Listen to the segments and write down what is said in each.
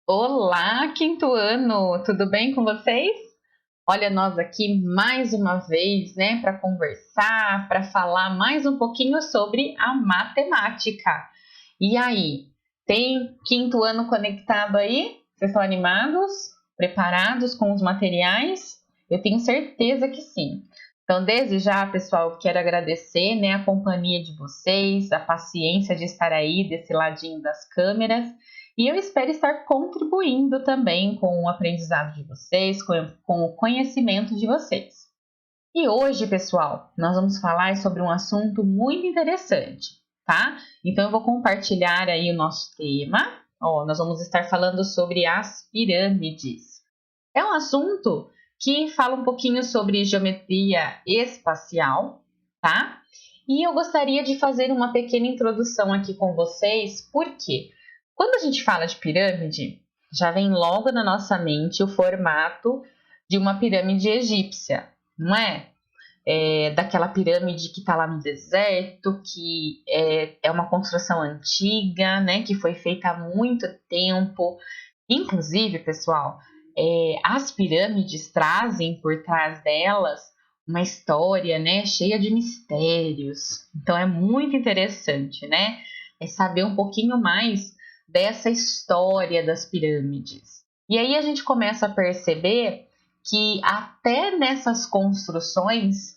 Olá, quinto ano! Tudo bem com vocês? Olha, nós aqui mais uma vez, né, para conversar, para falar mais um pouquinho sobre a matemática. E aí, tem quinto ano conectado aí? Vocês estão animados? Preparados com os materiais? Eu tenho certeza que sim. Então, desde já, pessoal, quero agradecer, né, a companhia de vocês, a paciência de estar aí desse ladinho das câmeras. E eu espero estar contribuindo também com o aprendizado de vocês, com o conhecimento de vocês. E hoje, pessoal, nós vamos falar sobre um assunto muito interessante, tá? Então, eu vou compartilhar aí o nosso tema. Nós vamos estar falando sobre as pirâmides. É um assunto que fala um pouquinho sobre geometria espacial, tá? E eu gostaria de fazer uma pequena introdução aqui com vocês, porque quando a gente fala de pirâmide, já vem logo na nossa mente o formato de uma pirâmide egípcia, não é? Daquela pirâmide que está lá no deserto, que é uma construção antiga, né? Que foi feita há muito tempo. Inclusive, pessoal, as pirâmides trazem por trás delas uma história, né? Cheia de mistérios. Então, é muito interessante, né? Saber um pouquinho mais dessa história das pirâmides. E aí a gente começa a perceber que até nessas construções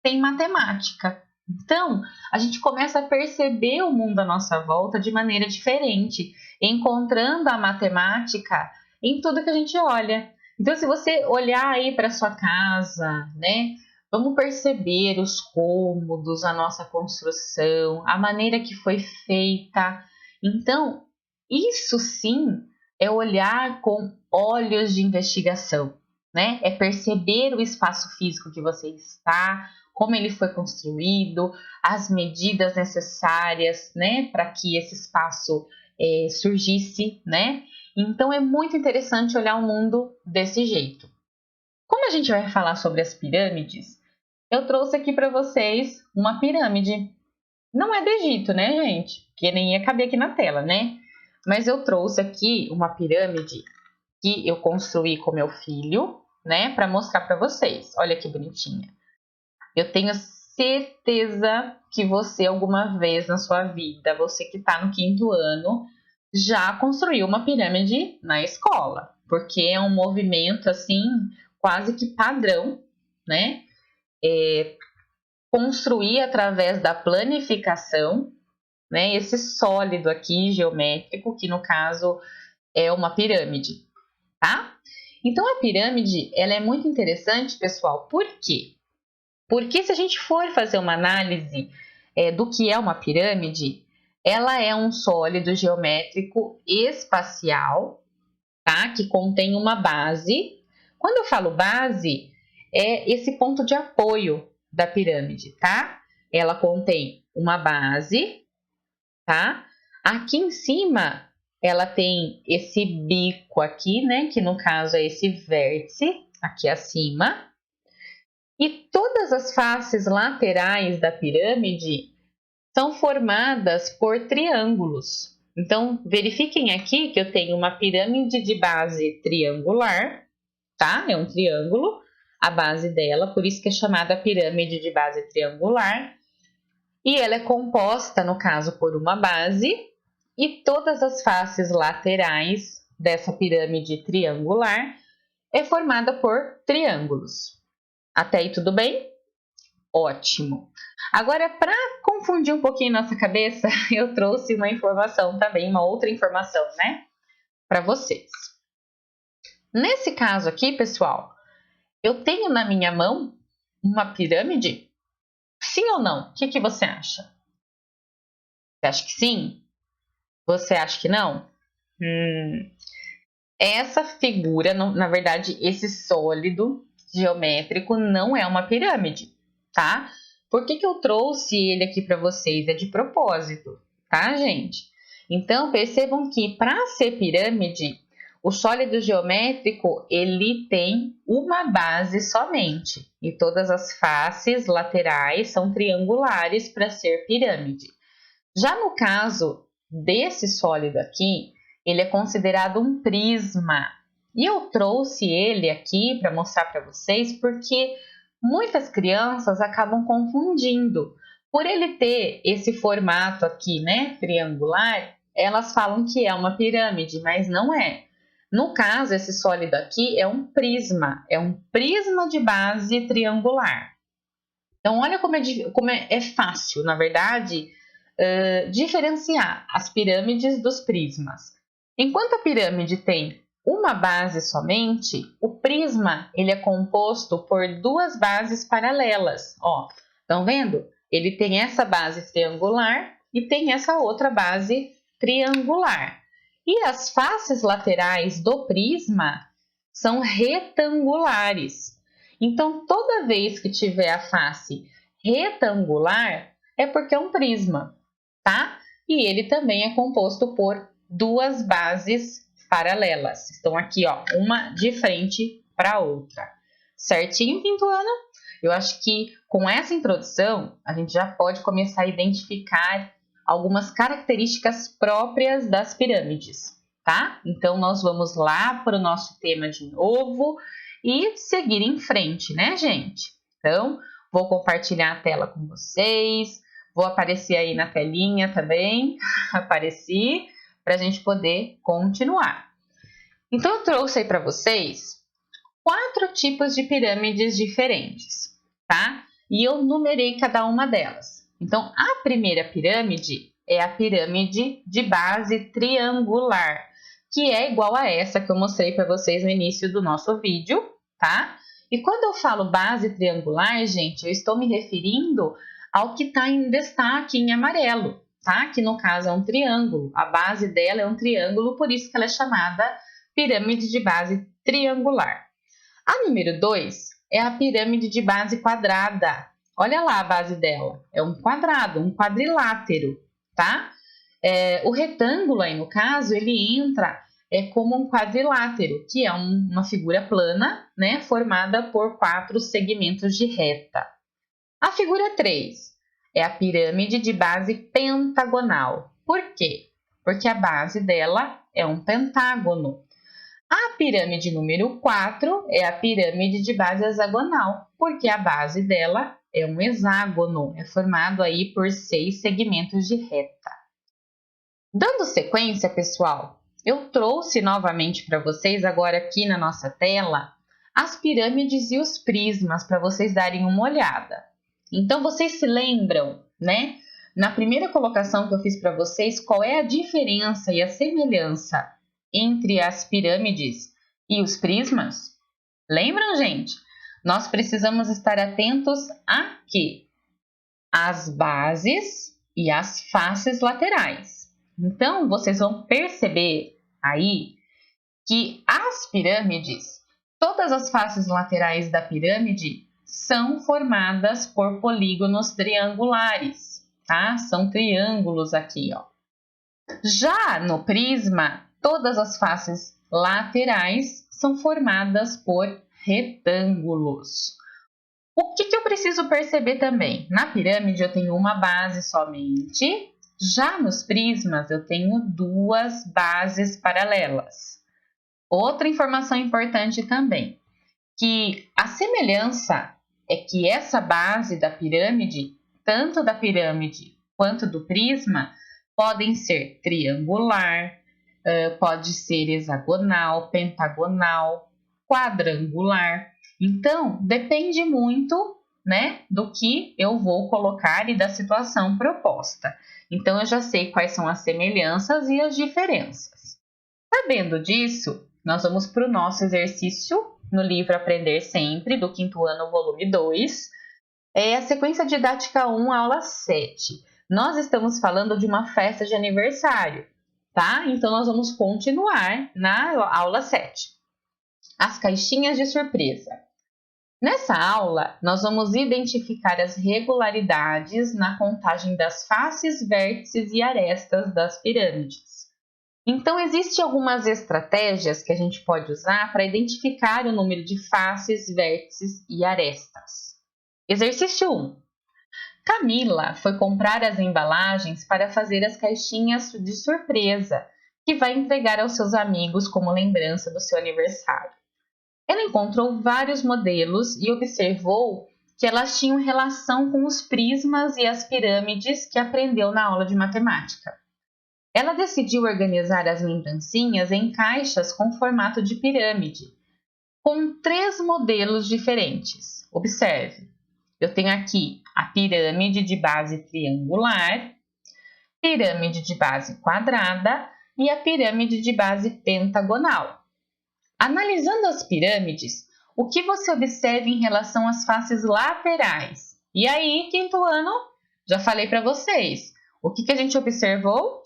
tem matemática. Então, a gente começa a perceber o mundo à nossa volta de maneira diferente, encontrando a matemática em tudo que a gente olha. Então, se você olhar aí para sua casa, né, vamos perceber os cômodos, a nossa construção, a maneira que foi feita. Então, isso sim é olhar com olhos de investigação, né? É perceber o espaço físico que você está, como ele foi construído, as medidas necessárias, né, para que esse espaço surgisse, né? Então é muito interessante olhar o mundo desse jeito. Como a gente vai falar sobre as pirâmides, eu trouxe aqui para vocês uma pirâmide. Não é do Egito, né, gente? Porque nem ia caber aqui na tela, né? Mas eu trouxe aqui uma pirâmide que eu construí com meu filho, né, para mostrar para vocês. Olha que bonitinha. Eu tenho certeza que você alguma vez na sua vida, você que está no quinto ano, já construiu uma pirâmide na escola, porque é um movimento assim quase que padrão, né? Construir através da planificação, né? Esse sólido aqui geométrico, que no caso é uma pirâmide, tá? Então a pirâmide, ela é muito interessante, pessoal. Por quê? Porque se a gente for fazer uma análise do que é uma pirâmide, ela é um sólido geométrico espacial, tá? Que contém uma base. Quando eu falo base, é esse ponto de apoio da pirâmide, tá? Ela contém uma base, tá? Aqui em cima, ela tem esse bico aqui, né? Que no caso é esse vértice aqui acima. E todas as faces laterais da pirâmide são formadas por triângulos. Então, verifiquem aqui que eu tenho uma pirâmide de base triangular, tá? É um triângulo, a base dela, por isso que é chamada pirâmide de base triangular. E ela é composta, no caso, por uma base, e todas as faces laterais dessa pirâmide triangular é formada por triângulos. Até aí tudo bem? Ótimo. Agora, para confundir um pouquinho nossa cabeça, eu trouxe uma informação também, uma outra informação, né, para vocês. Nesse caso aqui, pessoal, eu tenho na minha mão uma pirâmide? Sim ou não? O que você acha? Você acha que sim? Você acha que não? Essa figura, na verdade, esse sólido geométrico não é uma pirâmide, tá? Por que eu trouxe ele aqui para vocês? É de propósito, tá, gente? Então, percebam que para ser pirâmide, o sólido geométrico, ele tem uma base somente. E todas as faces laterais são triangulares para ser pirâmide. Já no caso desse sólido aqui, ele é considerado um prisma. E eu trouxe ele aqui para mostrar para vocês porque muitas crianças acabam confundindo. Por ele ter esse formato aqui, né, triangular, elas falam que é uma pirâmide, mas não é. No caso, esse sólido aqui é um prisma de base triangular. Então, olha como é fácil, na verdade, diferenciar as pirâmides dos prismas. Enquanto a pirâmide tem uma base somente, o prisma ele é composto por duas bases paralelas. Ó, estão vendo? Ele tem essa base triangular e tem essa outra base triangular. E as faces laterais do prisma são retangulares. Então, toda vez que tiver a face retangular, é porque é um prisma, tá? E ele também é composto por duas bases paralelas. Estão aqui, ó, uma de frente para a outra. Certinho, quinto ano? Eu acho que com essa introdução, a gente já pode começar a identificar algumas características próprias das pirâmides, tá? Então, nós vamos lá para o nosso tema de novo e seguir em frente, né, gente? Então, vou compartilhar a tela com vocês, vou aparecer aí na telinha também, apareci, para a gente poder continuar. Então, eu trouxe aí para vocês 4 tipos de pirâmides diferentes, tá? E eu numerei cada uma delas. Então, a primeira pirâmide é a pirâmide de base triangular, que é igual a essa que eu mostrei para vocês no início do nosso vídeo, tá? E quando eu falo base triangular, gente, eu estou me referindo ao que está em destaque em amarelo, tá? Que no caso é um triângulo. A base dela é um triângulo, por isso que ela é chamada pirâmide de base triangular. A número 2 é a pirâmide de base quadrada. Olha lá a base dela. É um quadrado, um quadrilátero, tá? O retângulo aí, no caso, ele entra como um quadrilátero, que é uma figura plana, né? Formada por 4 segmentos de reta. A figura 3 é a pirâmide de base pentagonal. Por quê? Porque a base dela é um pentágono. A pirâmide número 4 é a pirâmide de base hexagonal, porque a base dela é um hexágono, é formado aí por 6 segmentos de reta. Dando sequência, pessoal, eu trouxe novamente para vocês agora aqui na nossa tela as pirâmides e os prismas para vocês darem uma olhada. Então, vocês se lembram, né? Na primeira colocação que eu fiz para vocês, qual é a diferença e a semelhança entre as pirâmides e os prismas? Lembram, gente? Nós precisamos estar atentos a quê? As bases e as faces laterais. Então, vocês vão perceber aí que as pirâmides, todas as faces laterais da pirâmide são formadas por polígonos triangulares, tá? São triângulos aqui, ó. Já no prisma, todas as faces laterais são formadas por retângulos. O que eu preciso perceber também? Na pirâmide eu tenho uma base somente, já nos prismas eu tenho 2 bases paralelas. Outra informação importante também, que a semelhança é que essa base da pirâmide, tanto da pirâmide quanto do prisma, podem ser triangular, pode ser hexagonal, pentagonal, quadrangular. Então, depende muito, né, do que eu vou colocar e da situação proposta. Então, eu já sei quais são as semelhanças e as diferenças. Sabendo disso, nós vamos para o nosso exercício no livro Aprender Sempre, do 5º ano, volume 2. É a sequência didática 1, aula 7. Nós estamos falando de uma festa de aniversário, tá? Então, nós vamos continuar na aula 7. As caixinhas de surpresa. Nessa aula, nós vamos identificar as regularidades na contagem das faces, vértices e arestas das pirâmides. Então, existem algumas estratégias que a gente pode usar para identificar o número de faces, vértices e arestas. Exercício 1. Camila foi comprar as embalagens para fazer as caixinhas de surpresa que vai entregar aos seus amigos como lembrança do seu aniversário. Ela encontrou vários modelos e observou que elas tinham relação com os prismas e as pirâmides que aprendeu na aula de matemática. Ela decidiu organizar as lembrancinhas em caixas com formato de pirâmide, com 3 modelos diferentes. Observe, eu tenho aqui a pirâmide de base triangular, pirâmide de base quadrada e a pirâmide de base pentagonal. Analisando as pirâmides, o que você observa em relação às faces laterais? E aí, quinto ano, já falei para vocês. O que a gente observou?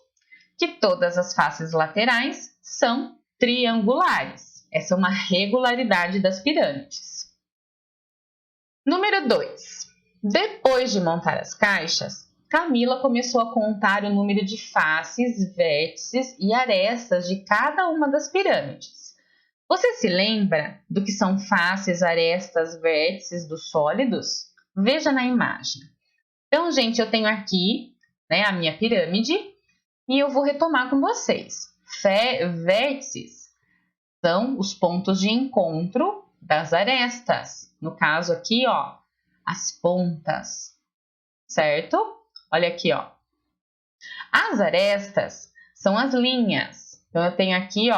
Que todas as faces laterais são triangulares. Essa é uma regularidade das pirâmides. Número 2. Depois de montar as caixas, Camila começou a contar o número de faces, vértices e arestas de cada uma das pirâmides. Você se lembra do que são faces, arestas, vértices dos sólidos? Veja na imagem. Então, gente, eu tenho aqui, a minha pirâmide e eu vou retomar com vocês. Vértices são os pontos de encontro das arestas. No caso aqui, as pontas, certo? Olha aqui, As arestas são as linhas. Então, eu tenho aqui,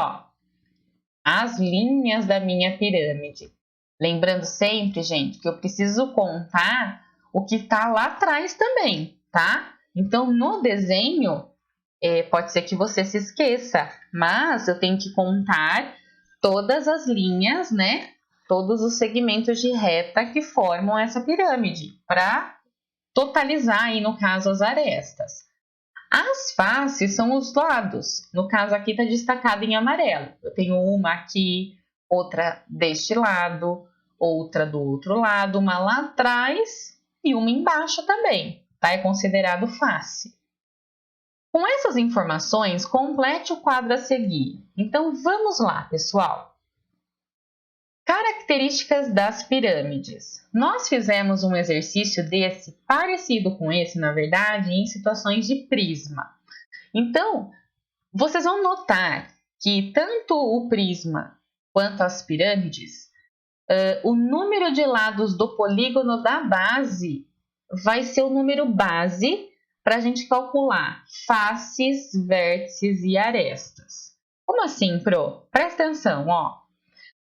as linhas da minha pirâmide. Lembrando sempre, gente, que eu preciso contar o que está lá atrás também, tá? Então, no desenho, pode ser que você se esqueça, mas eu tenho que contar todas as linhas, todos os segmentos de reta que formam essa pirâmide, para totalizar aí, no caso, as arestas. As faces são os lados. No caso aqui está destacado em amarelo. Eu tenho uma aqui, outra deste lado, outra do outro lado, uma lá atrás e uma embaixo também. Tá? É considerado face. Com essas informações, complete o quadro a seguir. Então, vamos lá, pessoal. Características das pirâmides. Nós fizemos um exercício desse, parecido com esse, na verdade, em situações de prisma. Então, vocês vão notar que tanto o prisma quanto as pirâmides, o número de lados do polígono da base vai ser o número base para a gente calcular faces, vértices e arestas. Como assim, Pro? Presta atenção,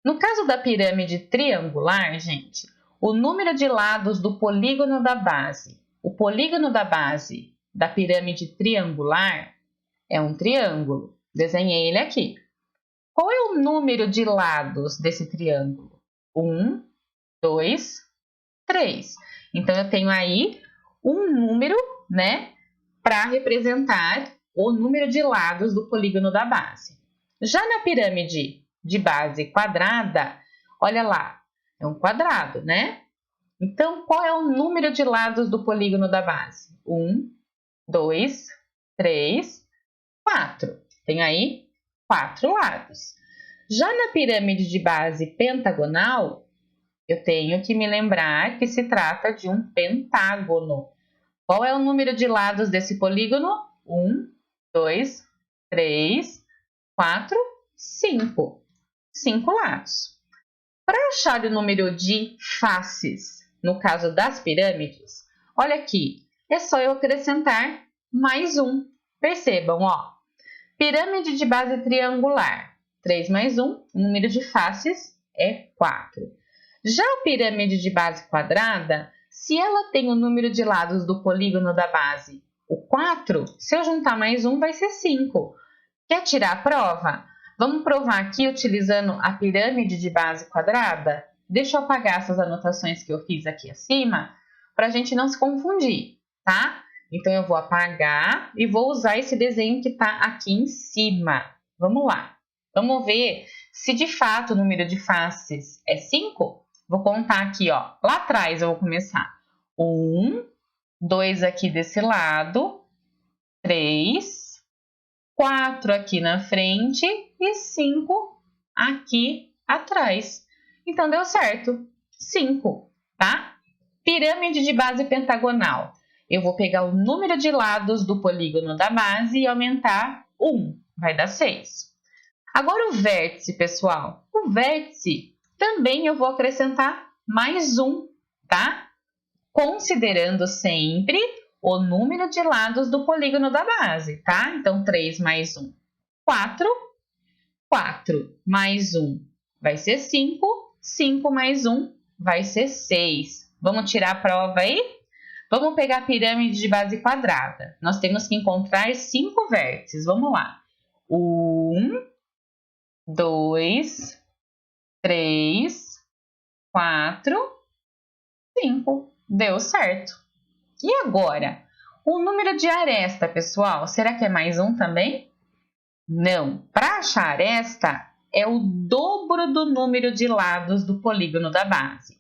No caso da pirâmide triangular, gente, o número de lados do polígono da base. O polígono da base da pirâmide triangular é um triângulo. Desenhei ele aqui. Qual é o número de lados desse triângulo? 1, 2, 3. Então, eu tenho aí um número, para representar o número de lados do polígono da base. Já na pirâmide de base quadrada, olha lá, é um quadrado, Então, qual é o número de lados do polígono da base? 1, 2, 3, 4. Tem aí 4 lados. Já na pirâmide de base pentagonal, eu tenho que me lembrar que se trata de um pentágono. Qual é o número de lados desse polígono? 1, 2, 3, 4, 5. 5 lados. Para achar o número de faces, no caso das pirâmides, olha aqui, é só eu acrescentar mais um. Percebam, pirâmide de base triangular, 3 mais 1, o número de faces é 4. Já a pirâmide de base quadrada, se ela tem o número de lados do polígono da base, o 4, se eu juntar mais 1, vai ser 5. Quer tirar a prova? Vamos provar aqui utilizando a pirâmide de base quadrada? Deixa eu apagar essas anotações que eu fiz aqui acima, para a gente não se confundir, tá? Então, eu vou apagar e vou usar esse desenho que está aqui em cima. Vamos lá. Vamos ver se de fato o número de faces é 5. Vou contar aqui, lá atrás eu vou começar. 1, 2 aqui desse lado, 3, 4 aqui na frente e 5 aqui atrás. Então, deu certo. 5, tá? Pirâmide de base pentagonal. Eu vou pegar o número de lados do polígono da base e aumentar 1. vai dar 6. Agora o vértice, pessoal. O vértice também eu vou acrescentar mais 1, tá? Considerando sempre o número de lados do polígono da base, tá? Então, 3 mais 1, 4. 4 mais 1 vai ser 5. 5 mais 1 vai ser 6. Vamos tirar a prova aí? Vamos pegar a pirâmide de base quadrada. Nós temos que encontrar 5 vértices. Vamos lá. 1, 2, 3, 4, 5. Deu certo. E agora? O número de aresta, pessoal, será que é mais 1 também? Não. Para achar aresta, é o dobro do número de lados do polígono da base.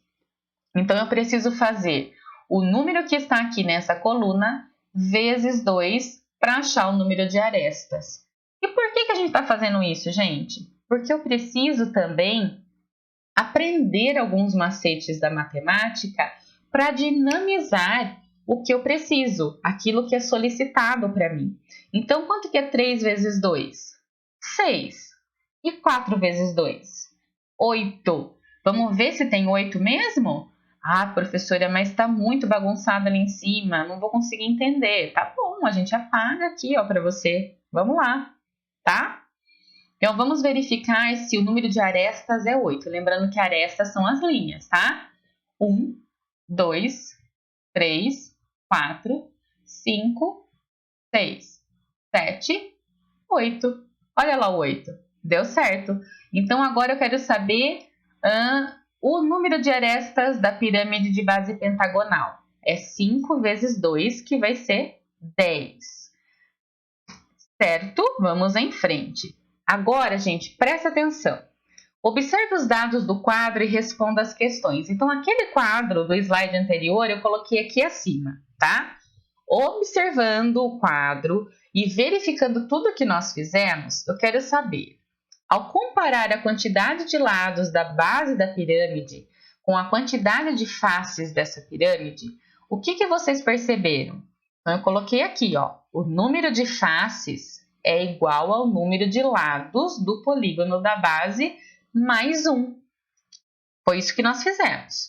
Então, eu preciso fazer o número que está aqui nessa coluna vezes 2 para achar o número de arestas. E por que a gente está fazendo isso, gente? Porque eu preciso também aprender alguns macetes da matemática para dinamizar o que eu preciso, aquilo que é solicitado para mim. Então, quanto que é 3 vezes 2? 6. E 4 vezes 2? 8. Vamos ver se tem 8 mesmo? Ah, professora, mas está muito bagunçado ali em cima, não vou conseguir entender. Tá bom, a gente apaga aqui para você. Vamos lá, tá? Então, vamos verificar se o número de arestas é 8. Lembrando que arestas são as linhas, tá? 1, 2, 3, 4, 5, 6, 7, 8. Olha lá o 8. Deu certo. Então, agora eu quero saber o número de arestas da pirâmide de base pentagonal. É 5 vezes 2, que vai ser 10. Certo? Vamos em frente. Agora, gente, presta atenção. Observe os dados do quadro e responda as questões. Então, aquele quadro do slide anterior eu coloquei aqui acima, tá? Observando o quadro e verificando tudo que nós fizemos, eu quero saber, ao comparar a quantidade de lados da base da pirâmide com a quantidade de faces dessa pirâmide, o que vocês perceberam? Então, eu coloquei aqui, o número de faces é igual ao número de lados do polígono da base mais 1. Foi isso que nós fizemos.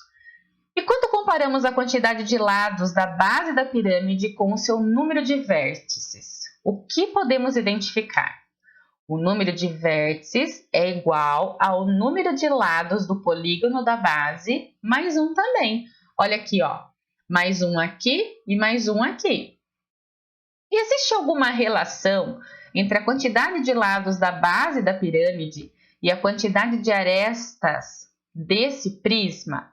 E quando comparamos a quantidade de lados da base da pirâmide com o seu número de vértices, o que podemos identificar? O número de vértices é igual ao número de lados do polígono da base mais 1 também. Olha aqui, mais 1 aqui e mais 1 aqui. E existe alguma relação entre a quantidade de lados da base da pirâmide e a quantidade de arestas desse prisma?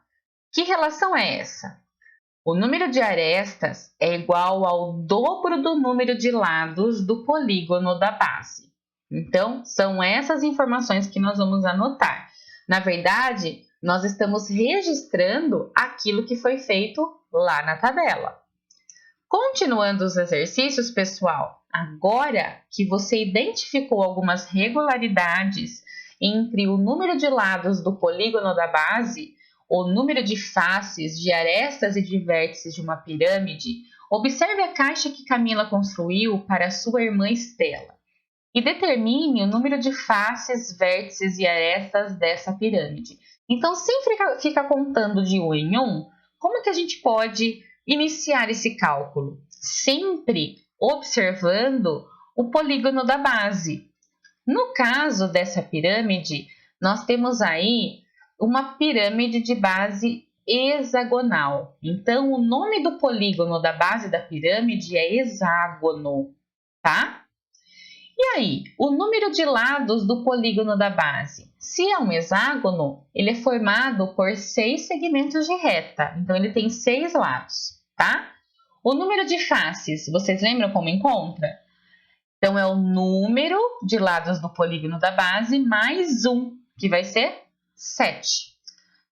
Que relação é essa? O número de arestas é igual ao dobro do número de lados do polígono da base. Então, são essas informações que nós vamos anotar. Na verdade, nós estamos registrando aquilo que foi feito lá na tabela. Continuando os exercícios, pessoal, agora que você identificou algumas regularidades entre o número de lados do polígono da base, o número de faces, de arestas e de vértices de uma pirâmide, observe a caixa que Camila construiu para sua irmã Estela e determine o número de faces, vértices e arestas dessa pirâmide. Então, sempre fica contando de 1 em 1, como que a gente pode iniciar esse cálculo? Sempre observando o polígono da base. No caso dessa pirâmide, nós temos aí uma pirâmide de base hexagonal. Então, o nome do polígono da base da pirâmide é hexágono, tá? E aí, o número de lados do polígono da base? Se é um hexágono, ele é formado por 6 segmentos de reta. Então, ele tem 6 lados, tá? O número de faces, vocês lembram como encontra? Então, é o número de lados do polígono da base mais 1, que vai ser 7.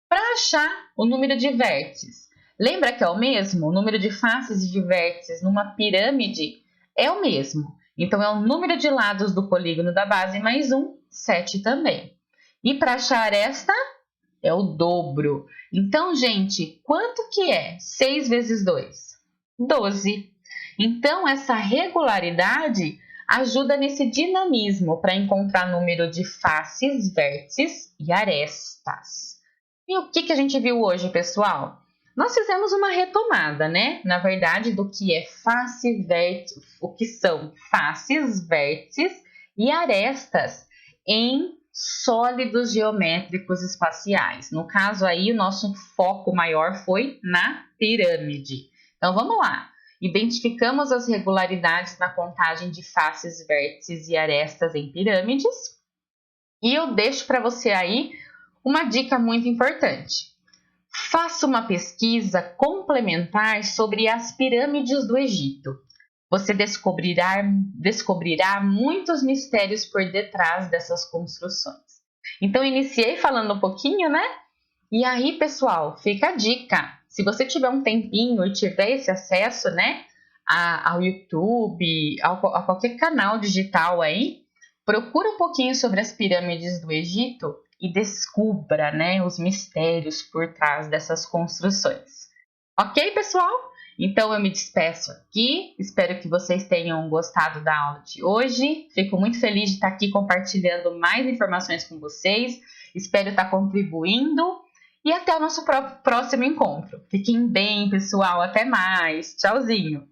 Para achar o número de vértices, lembra que é o mesmo? O número de faces e de vértices numa pirâmide é o mesmo. Então, é o número de lados do polígono da base mais 1, 7 também. E para achar esta, é o dobro. Então, gente, quanto que é 6 vezes 2? 12. Então, essa regularidade ajuda nesse dinamismo para encontrar número de faces, vértices e arestas. E o que a gente viu hoje, pessoal? Nós fizemos uma retomada, né? Na verdade, do que é face, vértice, o que são faces, vértices e arestas em sólidos geométricos espaciais. No caso aí, o nosso foco maior foi na pirâmide. Então, vamos lá. Identificamos as regularidades na contagem de faces, vértices e arestas em pirâmides. E eu deixo para você aí uma dica muito importante. Faça uma pesquisa complementar sobre as pirâmides do Egito. Você descobrirá muitos mistérios por detrás dessas construções. Então, iniciei falando um pouquinho, né? E aí, pessoal, fica a dica. Se você tiver um tempinho e tiver esse acesso, né, ao YouTube, a qualquer canal digital aí, procura um pouquinho sobre as pirâmides do Egito e descubra, né, os mistérios por trás dessas construções. Ok, pessoal? Então eu me despeço aqui, espero que vocês tenham gostado da aula de hoje. Fico muito feliz de estar aqui compartilhando mais informações com vocês. Espero estar contribuindo e até o nosso próximo encontro. Fiquem bem, pessoal. Até mais. Tchauzinho!